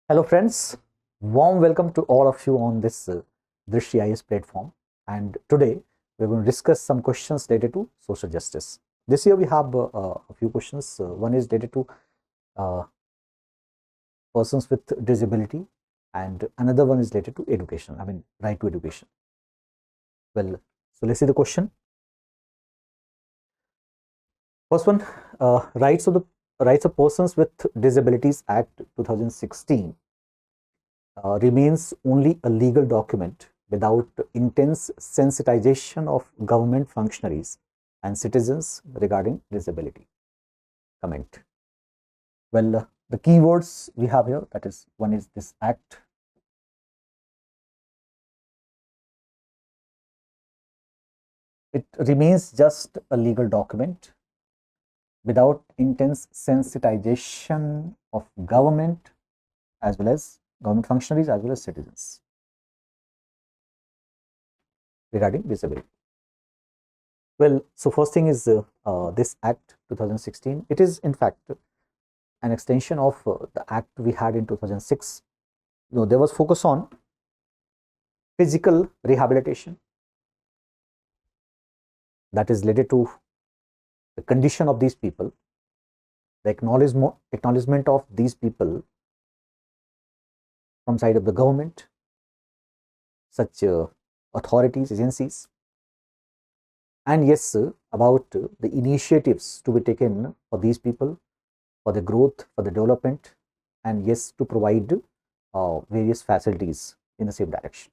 Hello friends, warm welcome to all of you on this Drishti IAS platform, and today we're going to discuss some questions related to social justice. This year we have a few questions. One is related to uh, persons with disability, and another one is related to education, right to education. Well, so let's see the question. First one, Rights of Persons with Disabilities Act 2016 remains only a legal document without intense sensitization of government functionaries and citizens regarding disability. Comment. Well, the keywords we have here, that is, one is this act. It remains just a legal document without intense sensitization of government as well as government functionaries as well as citizens regarding disability. Well, so first thing is this Act 2016. It is in fact an extension of the Act we had in 2006. There was focus on physical rehabilitation, that is related to the condition of these people, the acknowledgement of these people from side of the government, such authorities, agencies, and yes, about the initiatives to be taken for these people, for the growth, for the development, and yes, to provide various facilities in the same direction.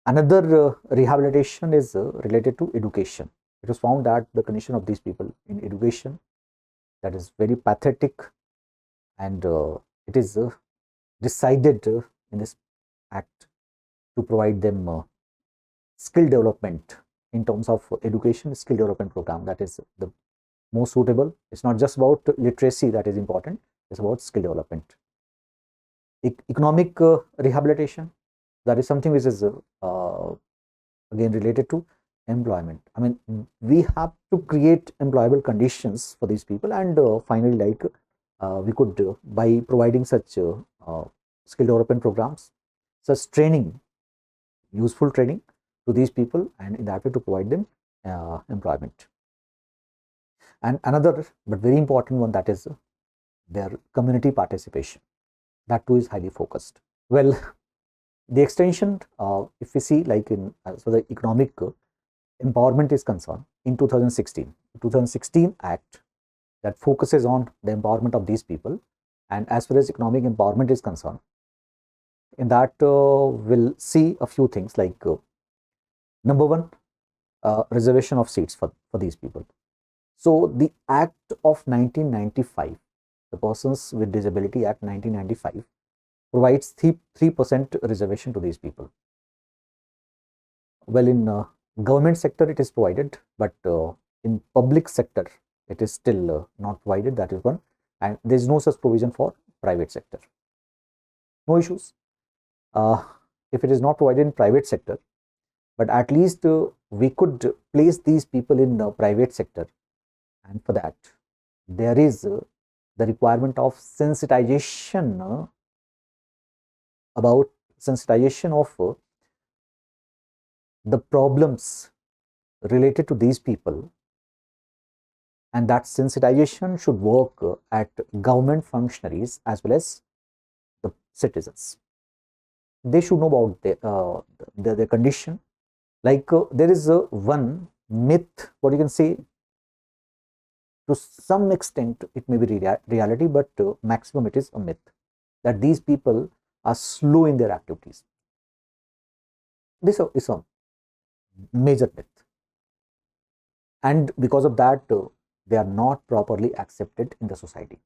Another rehabilitation is related to education. It was found that the condition of these people in education, that is very pathetic, and it is decided in this act to provide them skill development in terms of education, skill development program, that is the most suitable. It's not just about literacy that is important, it's about skill development. Economic rehabilitation, that is something which is again related to employment. We have to create employable conditions for these people, and finally, like we could by providing such skill development programs, such training, useful training to these people, and in that way to provide them employment. And another but very important one, that is their community participation. That too is highly focused. Well, the extension, if we see, like in so the economic empowerment is concerned, in 2016 Act that focuses on the empowerment of these people, and as far as economic empowerment is concerned, in that we'll see a few things like number one, reservation of seats for these people. So the Act of 1995, the Persons with Disability Act 1995, provides 3% reservation to these people. Well, in government sector it is provided, but in public sector it is still not provided. That is one, and there is no such provision for private sector. No issues if it is not provided in private sector, but at least we could place these people in the private sector, and for that there is the requirement of sensitization about sensitization of the problems related to these people, and that sensitization should work at government functionaries as well as the citizens. They should know about their condition. Like there is one myth, what you can say, to some extent it may be reality, but maximum it is a myth, that these people are slow in their activities. This is a major myth, and because of that they are not properly accepted in the society.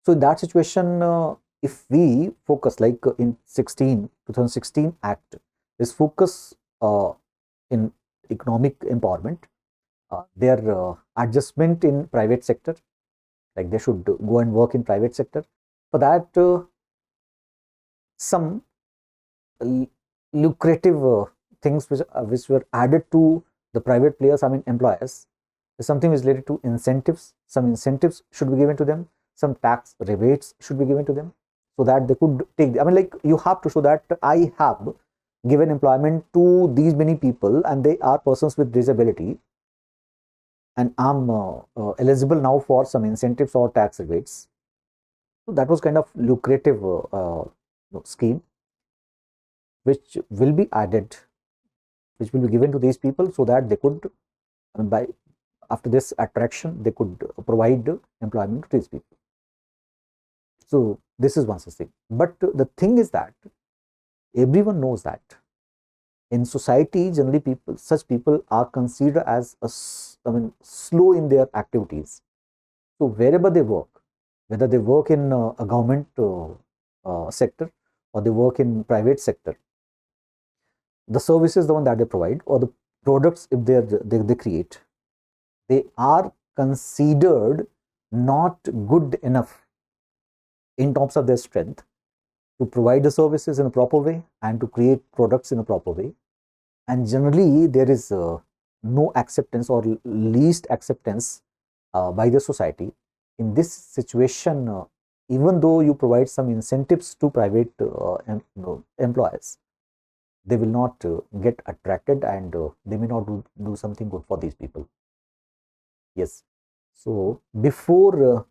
So in that situation, if we focus, like in 2016 Act, this focus in economic empowerment, their adjustment in private sector, like they should go and work in private sector. For that, some lucrative things which were added to the private players, employers, is something is related to incentives. Some incentives should be given to them. some tax rebates should be given to them, so that they could take, I mean, like, you have to show that I have given employment to these many people and they are persons with disability, and I'm eligible now for some incentives or tax rebates. So that was kind of lucrative scheme which will be added, which will be given to these people, so that they could, I mean, by after this attraction, they could provide employment to these people. So this is one such thing. But the thing is that everyone knows that in society, generally such people are considered as slow in their activities. So wherever they work, whether they work in a government sector or they work in private sector, the services, the one that they provide, or the products if they create, they are considered not good enough in terms of their strength to provide the services in a proper way and to create products in a proper way. And generally there is no acceptance or least acceptance by the society. In this situation, even though you provide some incentives to private employers, they will not get attracted, and they may not do something good for these people. Yes. So before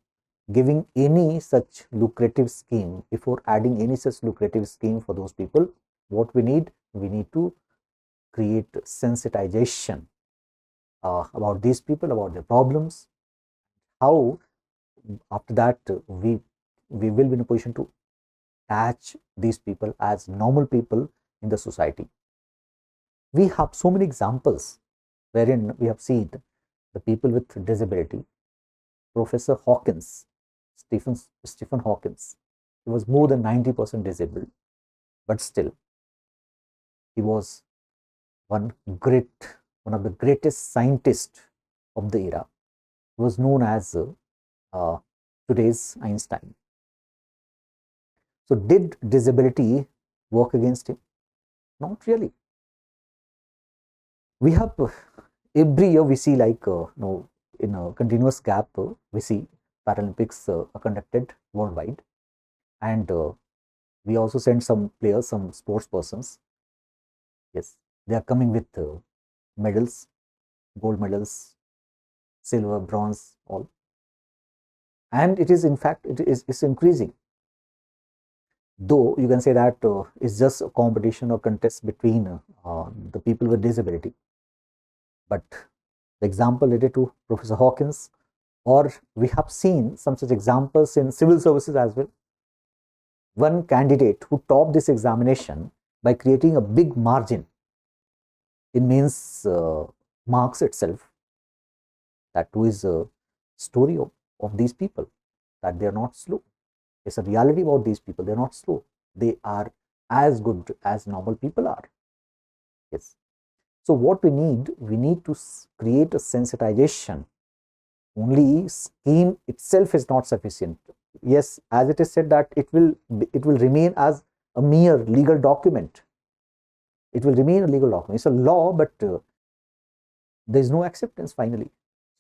giving any such lucrative scheme, before adding any such lucrative scheme for those people, what we need to create sensitization about these people, about their problems, how after that we will be in a position to attach these people as normal people in the society. We have so many examples wherein we have seen the people with disability. Professor Hawkins, Stephen Hawkins, he was more than 90% disabled, but still he was one of the greatest scientists of the era. He was known as today's Einstein. So did disability work against him? Not really. We have every year we see, like, in a continuous gap, we see Paralympics are conducted worldwide, and we also send some players, some sports persons. Yes, they are coming with medals, gold medals, silver, bronze, all, and it is, in fact, it's increasing. Though you can say that it's just a competition or contest between the people with disability, but the example related to Professor Hawkins, or we have seen some such examples in civil services as well. One candidate who topped this examination by creating a big margin in mains marks itself. That too is a story of these people, that they are not slow. It's a reality about these people. They're not slow. They are as good as normal people are. Yes. So what we need to create a sensitization. Only scheme itself is not sufficient. Yes, as it is said that it will remain as a mere legal document. It will remain a legal document. It's a law, but there is no acceptance finally.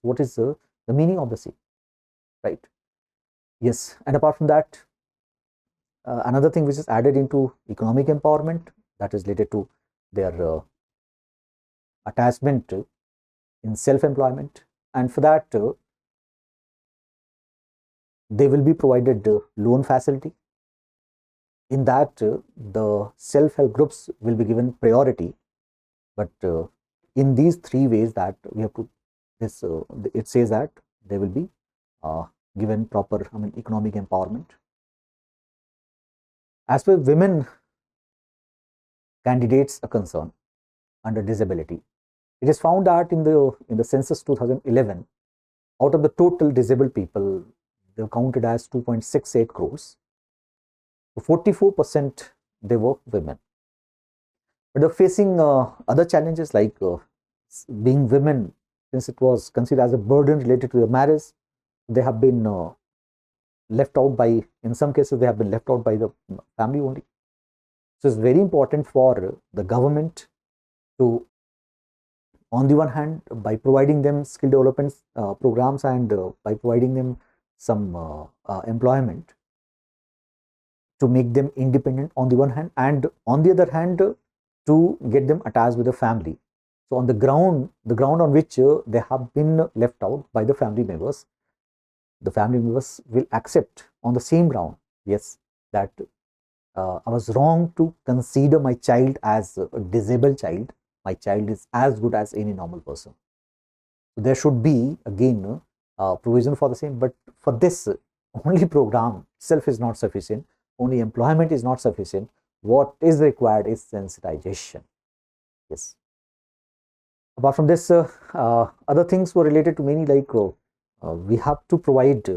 What is the meaning of the same, right? Yes, and apart from that, another thing which is added into economic empowerment, that is related to their attachment in self-employment, and for that they will be provided loan facility. In that the self-help groups will be given priority, but in these three ways that we have to, this it says that they will be given proper, economic empowerment. As far as women candidates are concerned under disability, it is found that in the census 2011, out of the total disabled people, they were counted as 2.68 crores. So 44% they were women. But they're facing other challenges, like being women, since it was considered as a burden related to their marriage, they have been left out by, in some cases, they have been left out by the family only. So it's very important for the government to, on the one hand, by providing them skill development programs, and by providing them some employment to make them independent on the one hand, and on the other hand to get them attached with the family. So on the ground on which they have been left out by the family members will accept on the same ground, yes, that I was wrong to consider my child as a disabled child. My child is as good as any normal person. So there should be again provision for the same, but for this only program itself is not sufficient. Only employment is not sufficient. What is required is sensitization. Yes. Apart from this, other things were related to many, like we have to provide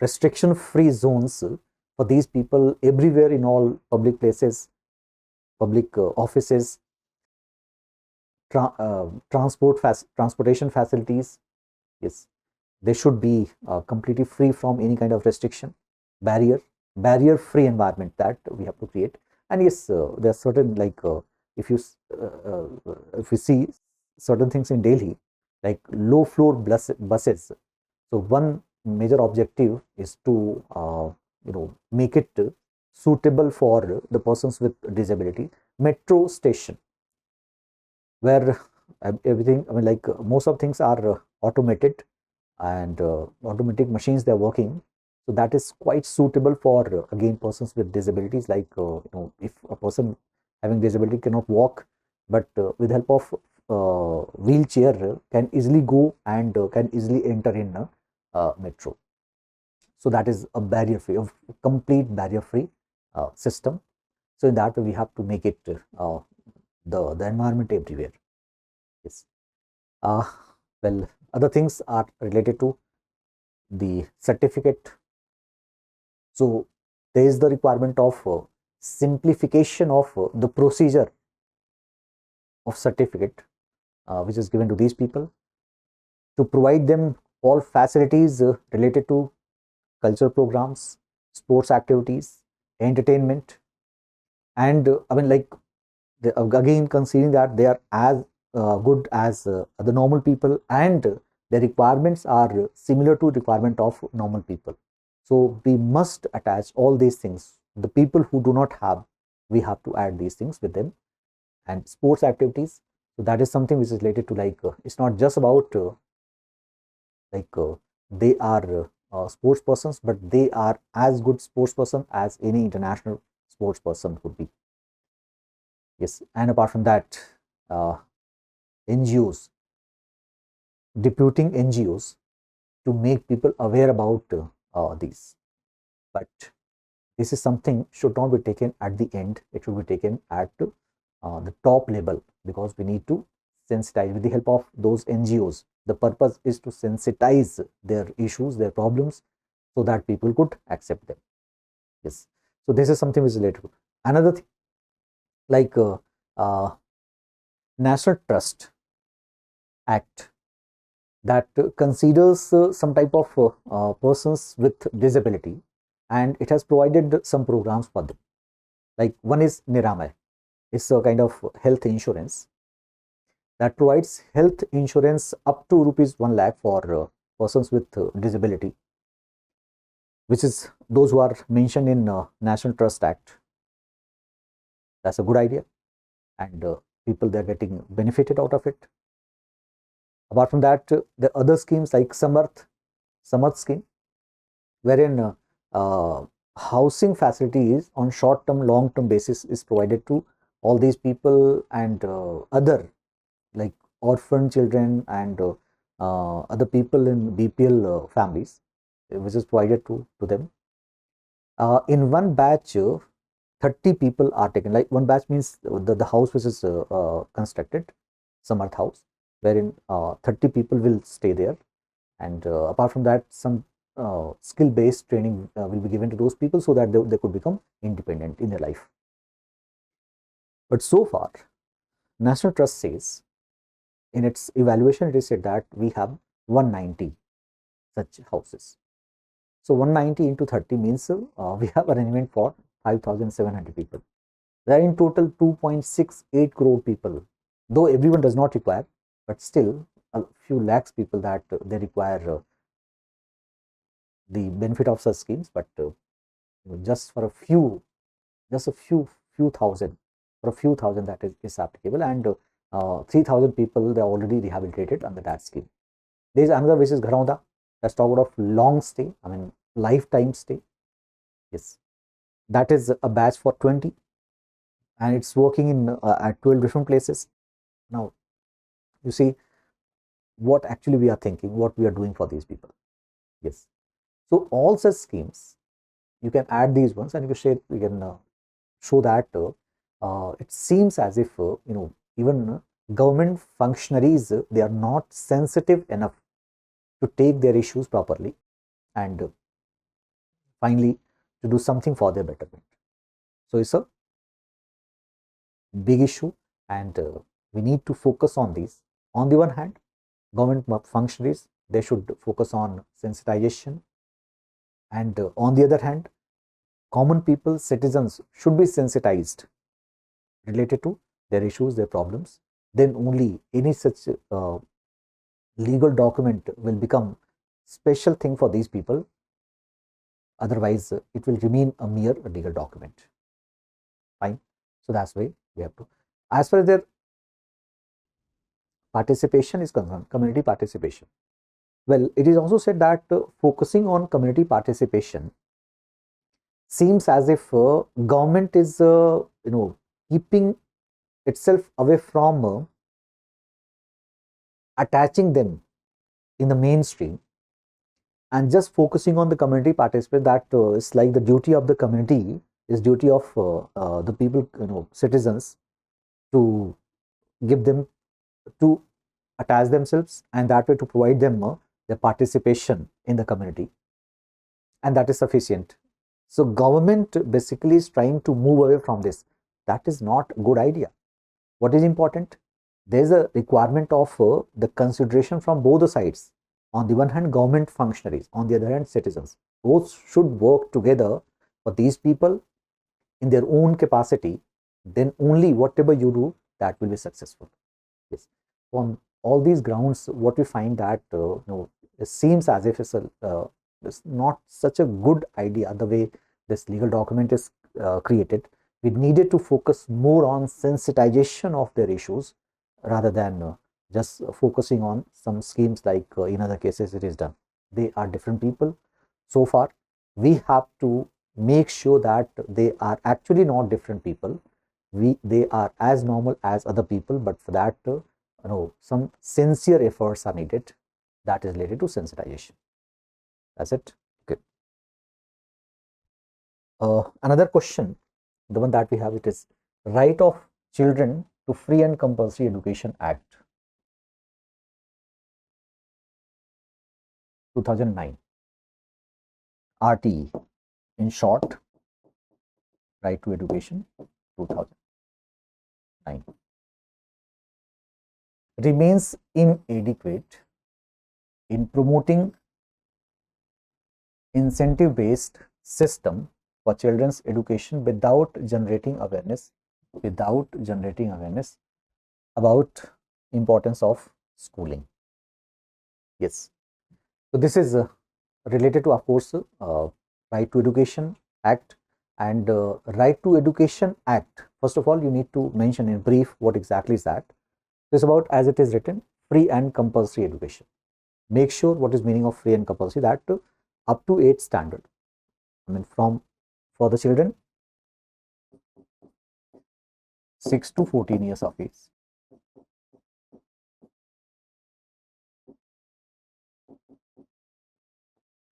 restriction-free zones for these people everywhere in all public places, public offices, transportation facilities. Yes, they should be completely free from any kind of restriction, barrier-free environment that we have to create. And yes, there are certain, like if you see certain things in Delhi, like low floor buses. So one major objective is to make it suitable for the persons with disability. Metro station, where everything, I mean, like most of things are automated, and automatic machines, they're working. So that is quite suitable for again persons with disabilities, like if a person having disability cannot walk, but with help of wheelchair can easily go and can easily enter in a metro. So that is a barrier-free, a complete barrier-free system. So in that way, we have to make it the environment everywhere. Yes. Well, other things are related to the certificate. So there is the requirement of simplification of the procedure of certificate, which is given to these people, to provide them all facilities related to cultural programs, sports activities, entertainment, and I mean, like again considering that they are as good as the normal people, and the requirements are similar to requirement of normal people. So we must attach all these things. The people who do not have, we have to add these things with them. And sports activities, so that is something which is related to, like it's not just about they are sports persons, but they are as good sports person as any international sports person could be. Yes, and apart from that, NGOs, deputing NGOs to make people aware about these. But this is something should not be taken at the end. It should be taken at the top level, because we need to sensitize with the help of those NGOs. The purpose is to sensitize their issues, their problems, so that people could accept them. Yes. So this is something which is related to. Another thing, like National Trust Act, that considers some type of persons with disability, and it has provided some programs for them. Like one is Niramay. It's a kind of health insurance that provides health insurance up to rupees 1 lakh for persons with disability, which is those who are mentioned in National Trust Act. That's a good idea, and people, they're getting benefited out of it. Apart from that, the other schemes like Samarth scheme, wherein housing facilities on short-term, long-term basis is provided to all these people, and other like orphan children and other people in BPL families, which is provided to them. In one batch, 30 people are taken. Like one batch means the house which is constructed, Samarth house, wherein 30 people will stay there. And apart from that, some skill-based training will be given to those people, so that they could become independent in their life. But so far, National Trust says, in its evaluation, it is said that we have 190 such houses. So 190 into 30 means we have arrangement for 5,700 people. There are in total 2.68 crore people, though everyone does not require, but still a few lakhs people that they require the benefit of such schemes, but just for a few, few thousand, for a few thousand that is applicable, and 3,000 people they are already rehabilitated under that scheme. There is another which is Gharauda. Let's talk about long stay, I mean lifetime stay. Yes, that is a batch for 20, and it's working in at 12 different places. Now, you see what actually we are thinking, what we are doing for these people. Yes, so all such schemes, you can add these ones, and we can show that it seems as if even government functionaries they are not sensitive enough to take their issues properly, and finally to do something for their betterment. So it's a big issue, and we need to focus on these. On the one hand, government functionaries they should focus on sensitization, and on the other hand, common people, citizens should be sensitized related to their issues, their problems. Then only any such legal document will become special thing for these people. Otherwise, it will remain a mere legal document. Fine. So that's why we have to. As far as their participation is concerned, community participation. Well, it is also said that focusing on community participation seems as if government is keeping itself away from attaching them in the mainstream and just focusing on the community participation. That is like the duty of the community, is duty of the people, citizens, to give them, to attach themselves, and that way to provide them their participation in the community, and that is sufficient. So government basically is trying to move away from this. That is not a good idea. What is important? There is a requirement of the consideration from both the sides. On the one hand, government functionaries, on the other hand, citizens. Both should work together for these people in their own capacity. Then only whatever you do, that will be successful. Yes. On all these grounds, what we find that it seems as if it's not such a good idea the way this legal document is created. We needed to focus more on sensitization of their issues rather than just focusing on some schemes like in other cases it is done. They are different people. So far, we have to make sure that they are actually not different people. They are as normal as other people, but for that, some sincere efforts are needed. That is related to sensitization. That's it. Okay. Another question, the one that we have, it is Right of Children to Free and Compulsory Education Act 2009, RTE, in short, Right to Education 2009, remains inadequate in promoting incentive-based system for children's education without generating awareness about importance of schooling. Yes, so this is related to, of course, Right to Education Act. And Right to Education Act, first of all, you need to mention in brief what exactly is that. It's about, as it is written, free and compulsory education. Make sure what is meaning of free and compulsory, that up to 8th standard, I mean for the children 6 to 14 years of age.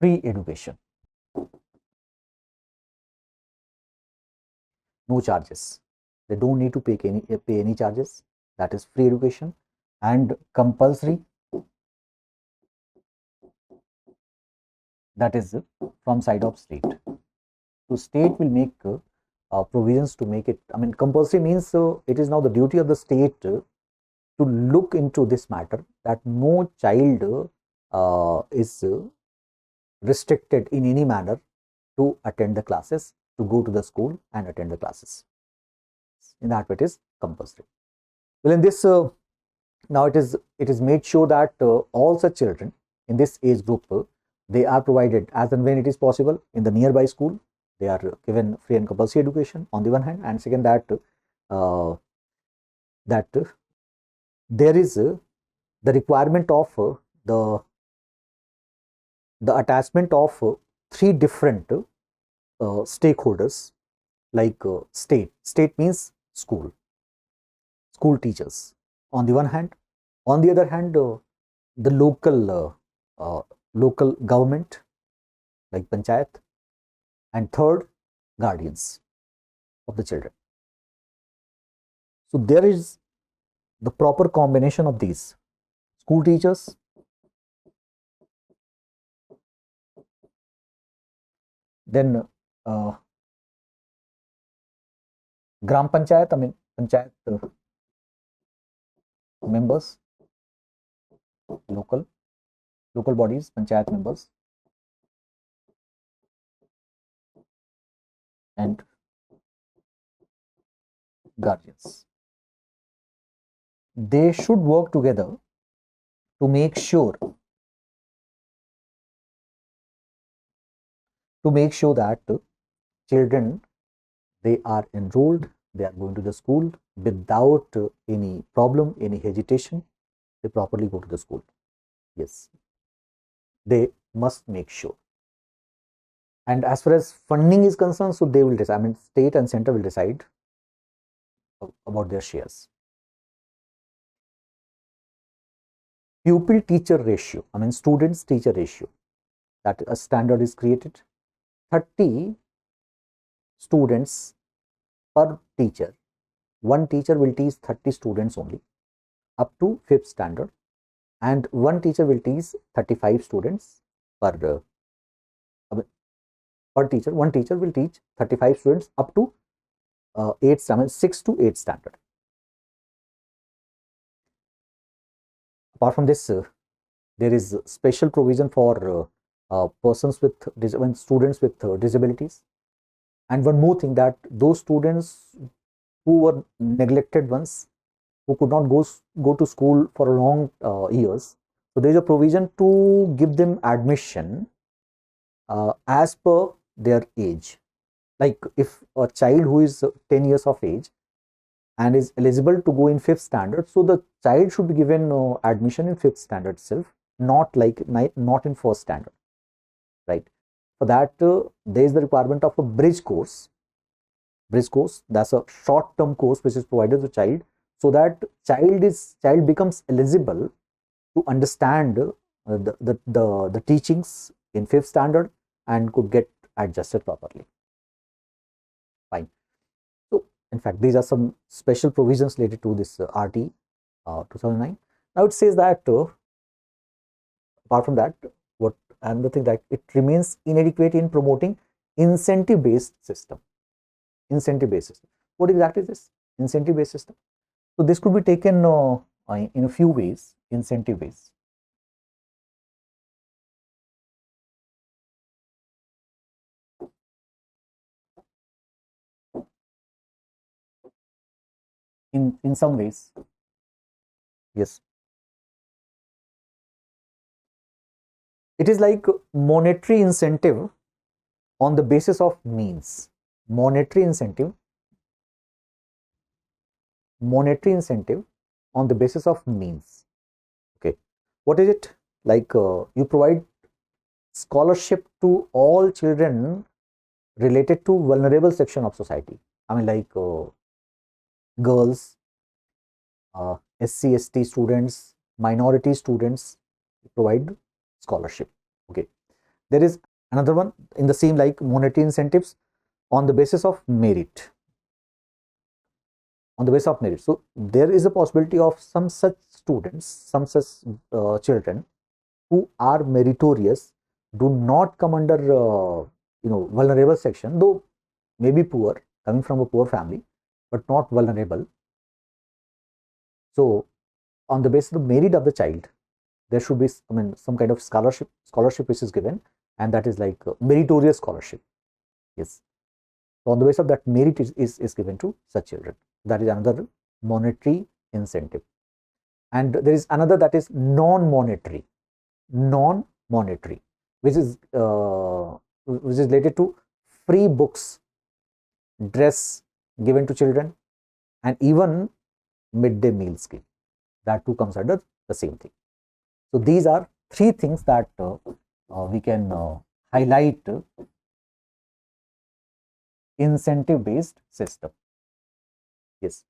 Free education, no charges. They don't need to pay any charges. That is free education. And compulsory, that is from side of state. So state will make provisions to make it. I mean, compulsory means it is now the duty of the state to look into this matter, that no child is restricted in any manner to attend the classes, to go to the school and attend the classes. In that way, it is compulsory. Well, in this now it is made sure that all such children in this age group they are provided as and when it is possible in the nearby school. They are given free and compulsory education on the one hand, and second that there is the requirement of the attachment of three different stakeholders, like state means school teachers on the one hand, on the other hand the local government like panchayat, and third, guardians of the children. So there is the proper combination of these: school teachers, then gram panchayat, panchayat members, local bodies, panchayat members, and guardians. They should work together to make sure that children, they are enrolled, they are going to the school without any problem, any hesitation. They properly go to the school. Yes, they must make sure. And as far as funding is concerned, so they will decide, state and center will decide about their shares. Pupil teacher ratio, students teacher ratio, that a standard is created. 30 students per teacher. One teacher will teach 30 students only up to 5th standard, and one teacher will teach 35 students per teacher. One teacher will teach 35 students up to 6th to 8th standard. Apart from this, there is special provision for persons with students with disabilities. And one more thing, that those students who were neglected ones, who could not go to school for long years, so there is a provision to give them admission as per their age. Like if a child who is 10 years of age and is eligible to go in 5th standard, so the child should be given admission in 5th standard itself, not in 1st standard, right? For that, there is the requirement of a bridge course. That's a short-term course which is provided to the child, so that child becomes eligible to understand the teachings in 5th standard and could get adjusted properly. Fine. So, in fact, these are some special provisions related to this RT 2009. Now it says that apart from that, another thing, that it remains inadequate in promoting incentive-based system. Incentive-based system. What exactly is this incentive-based system? So this could be taken in a few ways. Incentive-based. In some ways, yes, it is like monetary incentive on the basis of means. Monetary incentive on the basis of means. Okay, what is it? Like you provide scholarship to all children related to vulnerable section of society. Like girls, SC/ST students, minority students, provide scholarship. Okay, there is another one in the same, like monetary incentives on the basis of merit. So there is a possibility of some such students, some such children who are meritorious, do not come under vulnerable section, though maybe poor, coming from a poor family, but not vulnerable. So on the basis of the merit of the child, there should be some kind of scholarship which is given, and that is like meritorious scholarship. Yes, so on the basis of that, merit is given to such children. That is another monetary incentive. And there is another, that is non-monetary. which is related to free books, dress given to children, and even midday meal scheme. That too comes under the same thing. So these are three things that we can highlight incentive based system. Yes.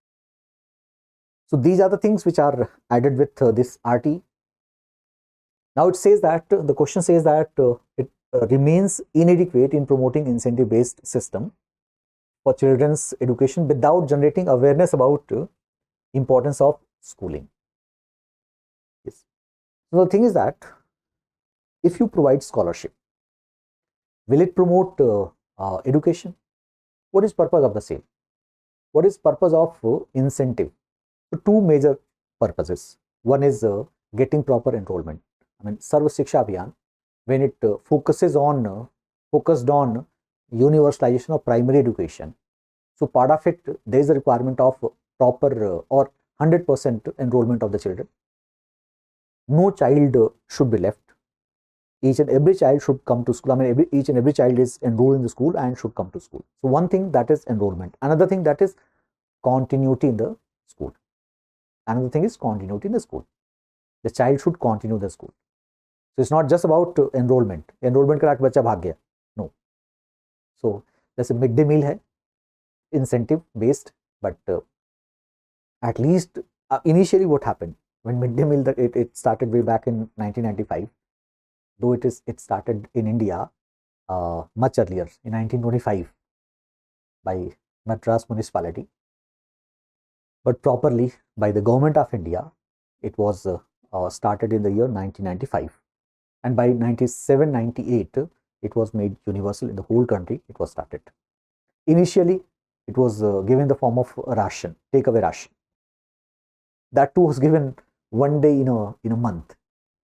So these are the things which are added with this RT. Now it says that the question says that it remains inadequate in promoting incentive based system for children's education without generating awareness about importance of schooling. Yes. So the thing is that if you provide scholarship, will it promote education? What is purpose of the same? What is purpose of incentive? So two major purposes. One is getting proper enrollment. I mean, Sarva Shiksha Abhiyan, when it focused on universalization of primary education. So part of it, there is a requirement of proper or 100% enrollment of the children. No child should be left. Each and every child should come to school. I mean, each and every child is enrolled in the school and should come to school. So one thing, that is enrollment. Another thing, that is continuity in the school. Another thing is continuity in the school. The child should continue the school. So it's not just about enrollment. Enrollment करा के बच्चा भाग गया. No. So जैसे midday meal है, incentive based, but at least initially what happened when midday meal, that it started way back in 1995. Though it started in India much earlier in 1925 by Madras municipality, but properly by the government of India, it was started in the year 1995, and by 97-98 it was made universal in the whole country. It was started. Initially it was given in the form of ration, takeaway ration. That too was given one day in a month.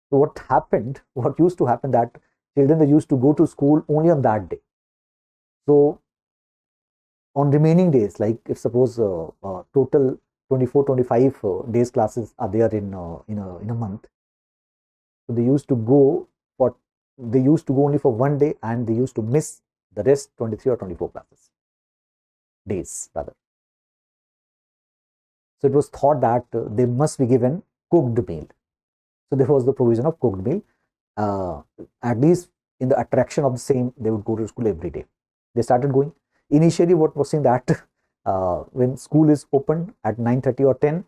So what used to happen, that children, they used to go to school only on that day. So on remaining days, like if suppose total 24-25 days classes are there in a month, so they used to go only for one day, and they used to miss the rest 23 or 24 classes days rather. So it was thought that they must be given cooked meal. So there was the provision of cooked meal. At least in the attraction of the same, they would go to school every day. They started going. Initially, what was saying that when school is opened at 9:30 or 10,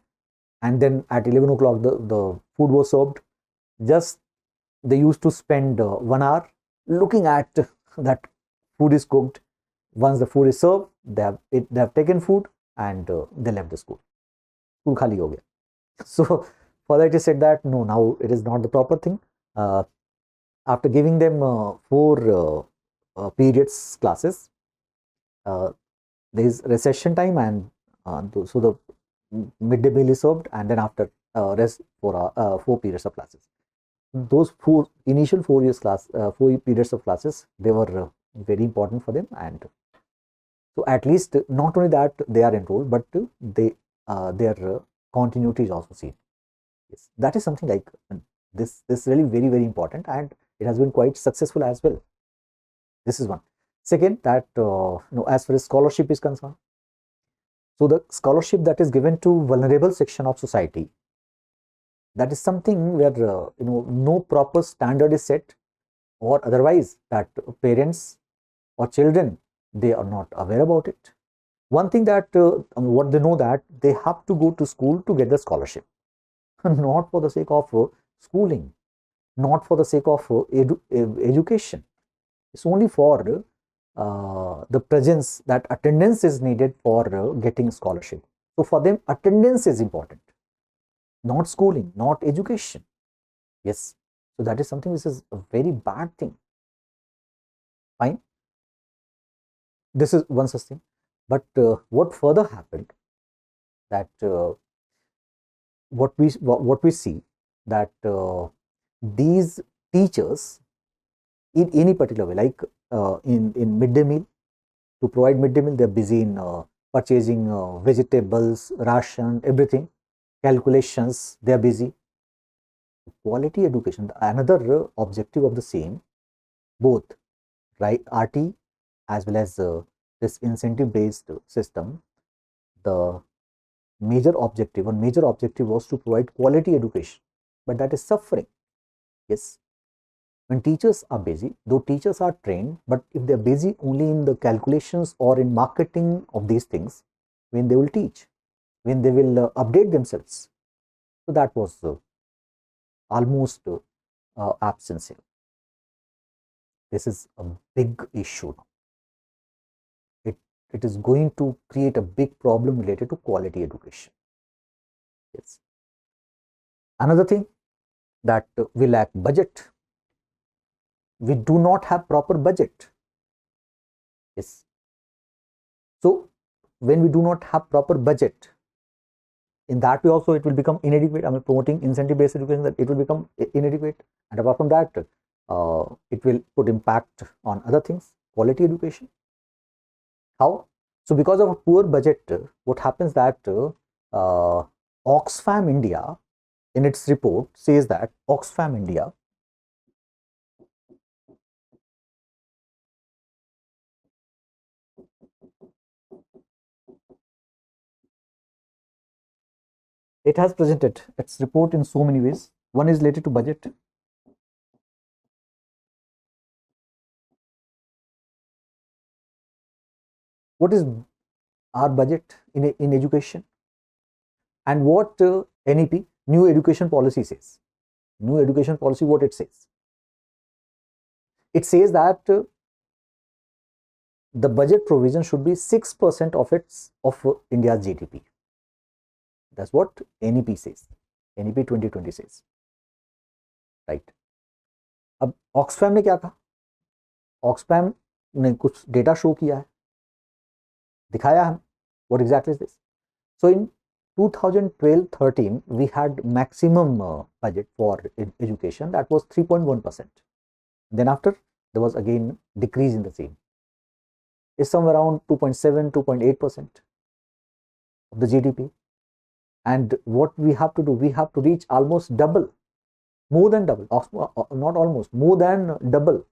and then at 11 o'clock the food was served, just they used to spend 1 hour looking at that food is cooked. Once the food is served, they have taken food, and they left the school. School khali ho gaya. So further it is said that no, now it is not the proper thing. After giving them 4 periods classes, there is recession time, and so the midday meal is served, and then after rest for 4 periods of classes. Those initial 4 periods of classes, they were very important for them, and so at least not only that they are enrolled, but their continuity is also seen. Yes, that is something like this is really very, very important, and it has been quite successful as well. This is one. Second, that as far as scholarship is concerned, so the scholarship that is given to vulnerable section of society, that is something where no proper standard is set, or otherwise that parents or children, they are not aware about it. One thing that what they know, that they have to go to school to get the scholarship, not for the sake of schooling, not for the sake of education. It's only for the presence, that attendance is needed for getting scholarship. So for them, attendance is important, not schooling, not education. Yes. So that is something which is a very bad thing. Fine. This is one such thing. But what further happened, that what we see, that these teachers, in any particular way, like in midday meal, to provide midday meal, they are busy in purchasing vegetables, ration, everything, calculations, they are busy. Quality education, another objective of the same, both right RT as well as this incentive based system, the major objective was to provide quality education, but that is suffering. Yes, when teachers are busy, though teachers are trained, but if they are busy only in the calculations or in marketing of these things, when they will teach, when they will update themselves, so that was almost absence here. This is a big issue now. It is going to create a big problem related to quality education. Yes. Another thing, that we lack budget. We do not have proper budget. Yes. So when we do not have proper budget, in that way also it will become inadequate. I mean, promoting incentive based education, that it will become inadequate, and apart from that, it will put impact on other things, quality education. How? So because of a poor budget, what happens that Oxfam India in its report says that Oxfam India it has presented its report in so many ways. One is related to budget. What is our budget in education? And what NEP, new education policy, says? New education policy, what it says? It says that the budget provision should be 6% of India's GDP. That's what NEP says. NEP 2020 says. Right. अब Oxfam ने क्या कहा? Oxfam ने कुछ data show किया है, दिखाया है. What exactly is this? So in 2012-13 we had maximum budget for education, that was 3.1%. Then after there was again decrease in the same. It's somewhere around 2.7, 2.8% of the GDP. And what we have to do, we have to reach almost double, more than double, not almost, more than double.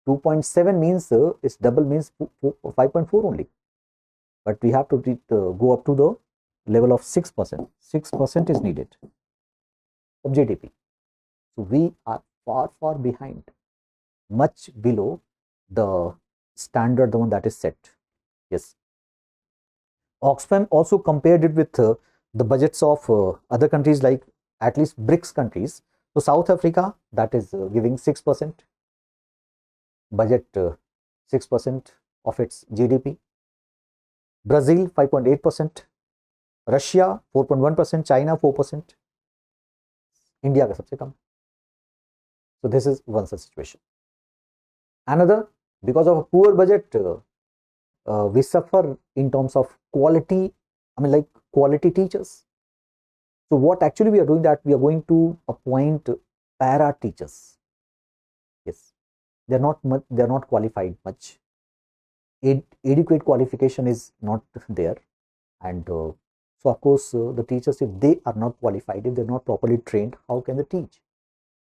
2.7 means is double, means 5.4 only. But we have to go up to the level of 6%. 6% is needed of GDP. So we are far behind, much below the standard, the one that is set. Yes. Oxfam also compared it with the budgets of other countries, like at least BRICS countries. So South Africa, that is giving 6% budget, 6% of its GDP. Brazil 5.8%, Russia 4.1%, China 4%, India का सबसे कम. So this is one such situation. Another, because of a poor budget, we suffer in terms of quality. I mean, like quality teachers. So what actually we are doing, that we are going to appoint para teachers. Yes, they are not qualified much. Adequate qualification is not there, and so of course the teachers, if they are not qualified, if they are not properly trained, how can they teach?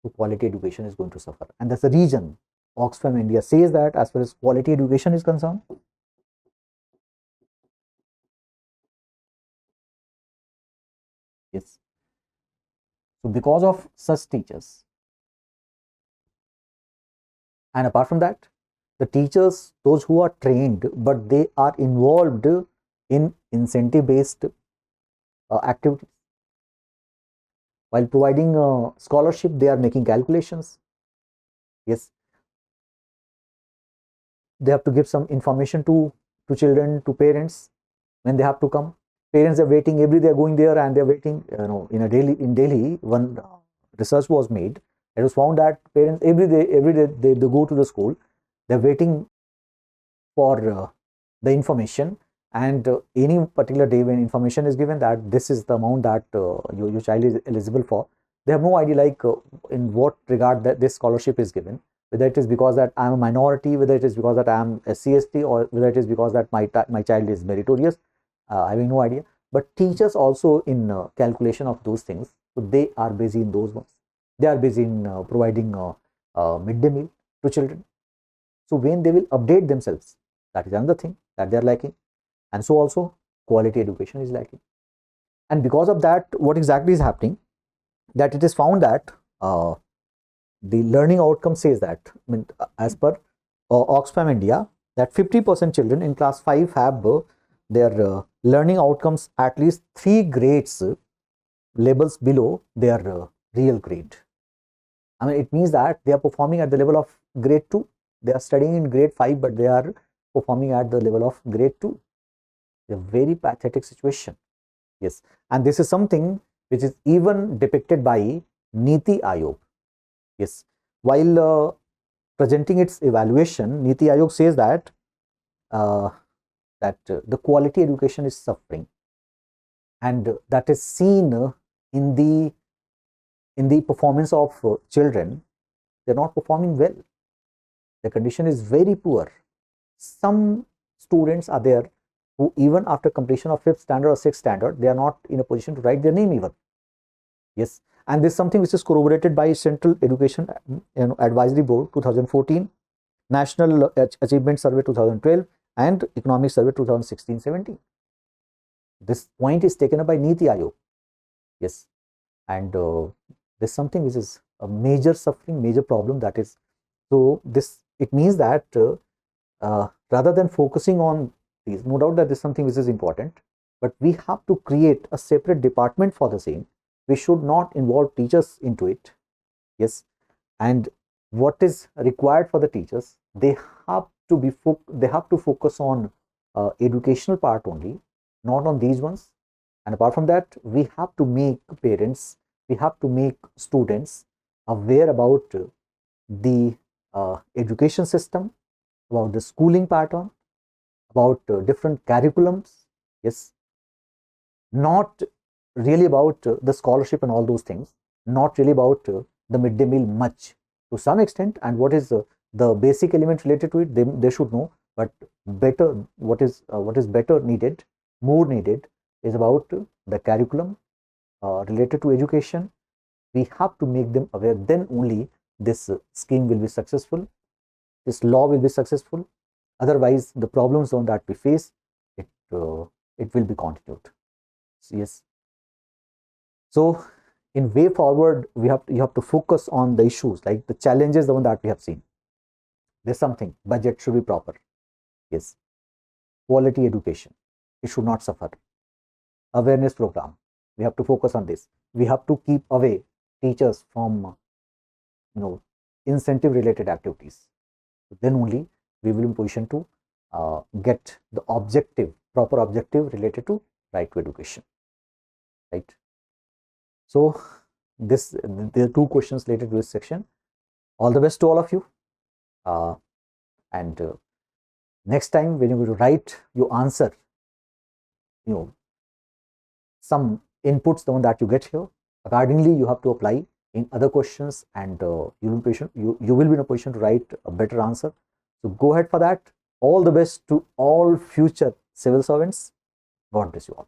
So quality education is going to suffer, and that's the reason Oxfam India says that as far as quality education is concerned, yes. So because of such teachers, and apart from that, the teachers, those who are trained but they are involved in incentive based activities, while providing scholarship, they are making calculations. Yes, they have to give some information to children, to parents when they have to come. Parents are waiting every day, going there and they're waiting. In Delhi, one research was made. It was found that parents every day they go to the school. They're waiting for the information, and any particular day when information is given that this is the amount that your child is eligible for, they have no idea like in what regard that this scholarship is given, whether it is because that I'm a minority, whether it is because that I'm a CST, or whether it is because that my child is meritorious, having no idea. But teachers also in calculation of those things, so they are busy in those ones. They are busy in providing midday meal to children. So when they will update themselves, that is another thing that they are lacking. And so also quality education is lacking. And because of that, what exactly is happening, that it is found that the learning outcome says that, I mean, as per Oxfam India, that 50% children in class 5 have their learning outcomes at least 3 grades levels below their real grade. I mean, it means that they are performing at the level of grade 2. They are studying in grade 5, but they are performing at the level of grade 2. A very pathetic situation. Yes, and this is something which is even depicted by Niti Aayog. Yes, while presenting its evaluation, Niti Aayog says that the quality education is suffering, and that is seen in the performance of children. They are not performing well. The condition is very poor. Some students are there who, even after completion of 5th standard or 6th standard, they are not in a position to write their name even. Yes, and this is something which is corroborated by Central Education Advisory Board 2014, National Achievement Survey 2012, and Economic Survey 2016-17. This point is taken up by Niti Aayog. Yes, and this is something which is a major suffering, major problem. That is, so this, it means that rather than focusing on these, no doubt that this is something which is important, but we have to create a separate department for the same. We should not involve teachers into it. Yes, and what is required for the teachers, they have to focus on educational part only, not on these ones. And apart from that, we have to make parents, we have to make students aware about the education system, about the schooling pattern, about different curriculums. Yes, not really about the scholarship and all those things, not really about the midday meal much, to some extent, and what is the basic element related to it, they should know. But better, what is better needed, more needed, is about the curriculum related to education. We have to make them aware, then only this scheme will be successful, this law will be successful. Otherwise, the problems that we face, it will be continued. Yes. So in way forward, you have to focus on the issues, like the challenges, the one that we have seen. There's something, budget should be proper. Yes, quality education, it should not suffer. Awareness program, we have to focus on this. We have to keep away teachers from incentive related activities. Then only we will be in position to get the proper objective related to right to education. Right. So there are 2 questions related to this section. All the best to all of you. And next time when you will write your answer, some inputs, the one that you get here, accordingly you have to apply in other questions, and you will be in a position to write a better answer. So go ahead for that. All the best to all future civil servants. God bless you all.